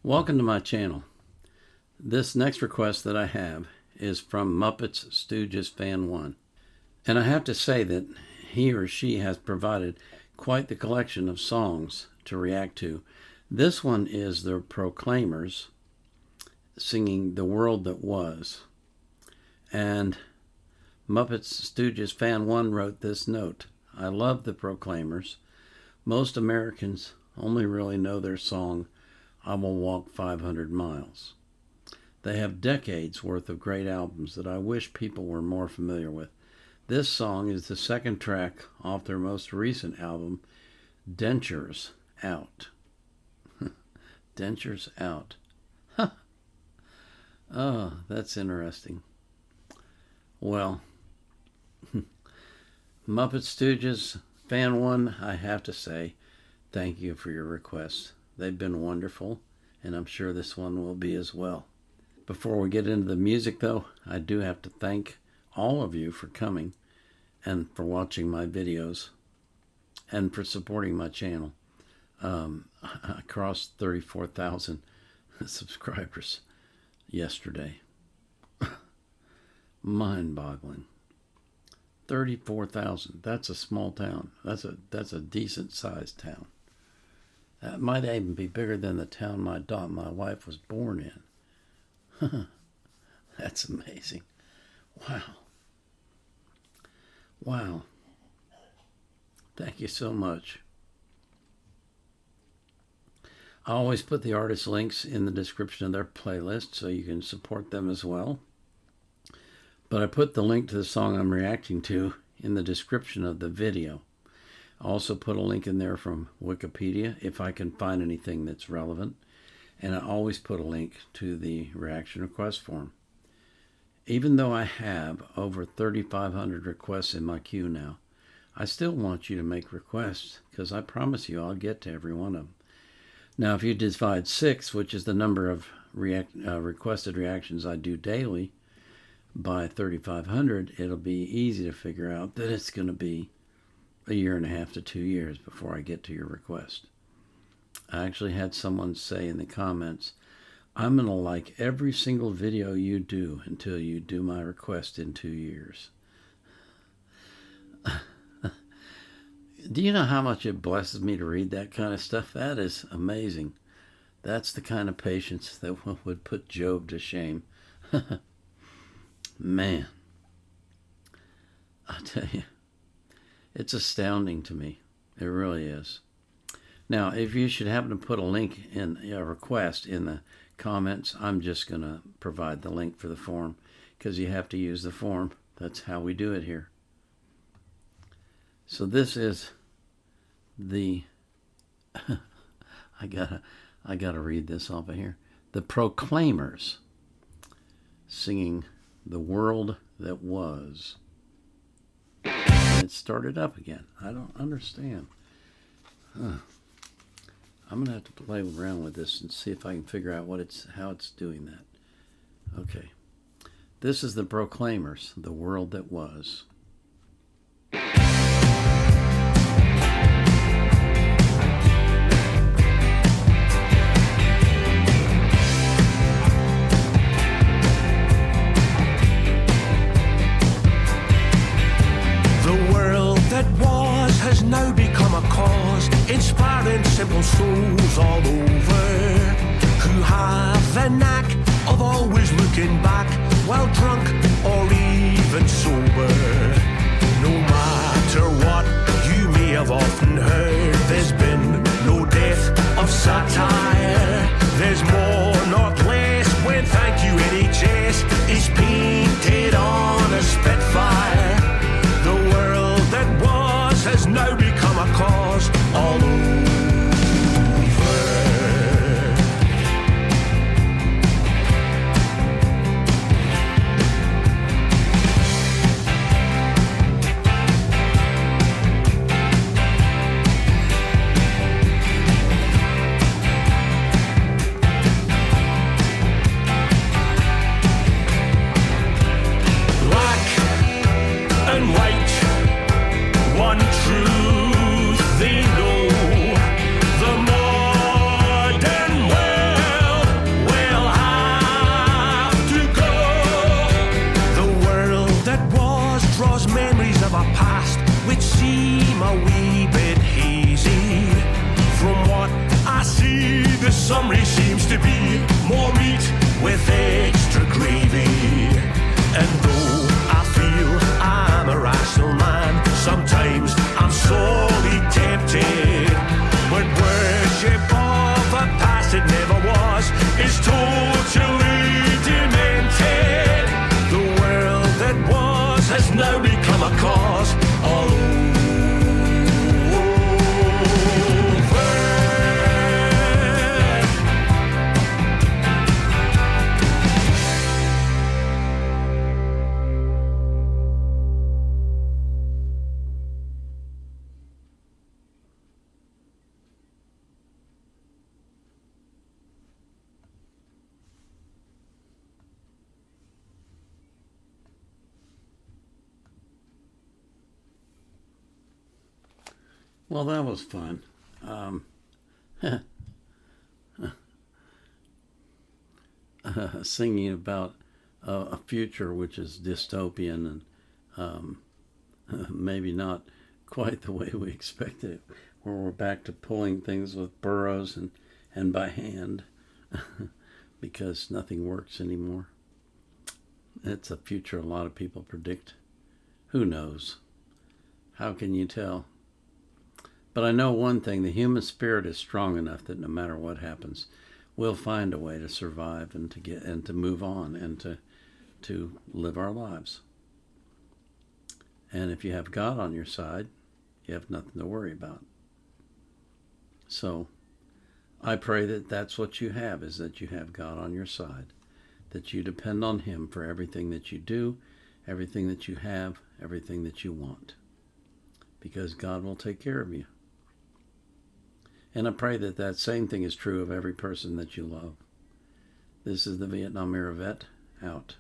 Welcome to my channel. This next request that I have is from Muppets Stooges Fan 1. And I have to say that he or she has provided quite the collection of songs to react to. This one is the Proclaimers singing The World That Was. And Muppets Stooges Fan 1 wrote this note: I love the Proclaimers. Most Americans only really know their song, I Will Walk 500 Miles. They have decades worth of great albums that I wish people were more familiar with. This song is the second track off their most recent album, Dentures Out. Dentures Out. Oh, that's interesting. Well, Muppet Stooges Fan 1, I have to say, thank you for your requests. They've been wonderful, and I'm sure this one will be as well. Before we get into the music, though, I do have to thank all of you for coming and for watching my videos and for supporting my channel. I crossed 34,000 subscribers yesterday. Mind-boggling. 34,000. That's a small town. That's a decent-sized town. That might even be bigger than the town my wife was born in. That's amazing. Wow. Wow. Thank you so much. I always put the artist links in the description of their playlist so you can support them as well. But I put the link to the song I'm reacting to in the description of the video. I also put a link in there from Wikipedia if I can find anything that's relevant. And I always put a link to the reaction request form. Even though I have over 3,500 requests in my queue now, I still want you to make requests because I promise you I'll get to every one of them. Now, if you divide 6, which is the number of requested reactions I do daily, by 3,500, it'll be easy to figure out that it's going to be 1.5 years to 2 years before I get to your request. I actually had someone say in the comments, I'm going to like every single video you do until you do my request in 2 years. Do you know how much it blesses me to read that kind of stuff? That is amazing. That's the kind of patience that would put Job to shame. Man, I tell you, it's astounding to me. It really is. Now, if you should happen to put a link in a request in the comments, I'm just going to provide the link for the form because you have to use the form. That's how we do it here. So this is the I gotta read this off of here. The Proclaimers singing The World That Was. And it started up again. I don't understand. I'm gonna have to play around with this and see if I can figure out how it's doing that. Okay. This is the Proclaimers, The World That Was. Has now become a cause, inspiring simple souls all over, who have the knack of always looking back while drunk or even sober. No matter what you may have often heard, there's been no death of satire. There's more, not less, when thank you NHS is painted on a Spitfire. The world that was has now become a cause all over. Black and white, one true summary seems to be more meat with extra gravy. And though I feel I'm a rational man, sometimes I'm sorely tempted. But worship of a past it never was is totally demented. The world that was has now become a cause all over. Well, that was fun. Singing about a future which is dystopian and maybe not quite the way we expected it, where we're back to pulling things with burros and by hand because nothing works anymore. It's a future a lot of people predict. Who knows? How can you tell? But I know one thing, the human spirit is strong enough that no matter what happens, we'll find a way to survive and to move on and to live our lives. And if you have God on your side, you have nothing to worry about. So I pray that that's what you have, is that you have God on your side, that you depend on Him for everything that you do, everything that you have, everything that you want, because God will take care of you. And I pray that that same thing is true of every person that you love. This is the Vietnam Era Vet, out.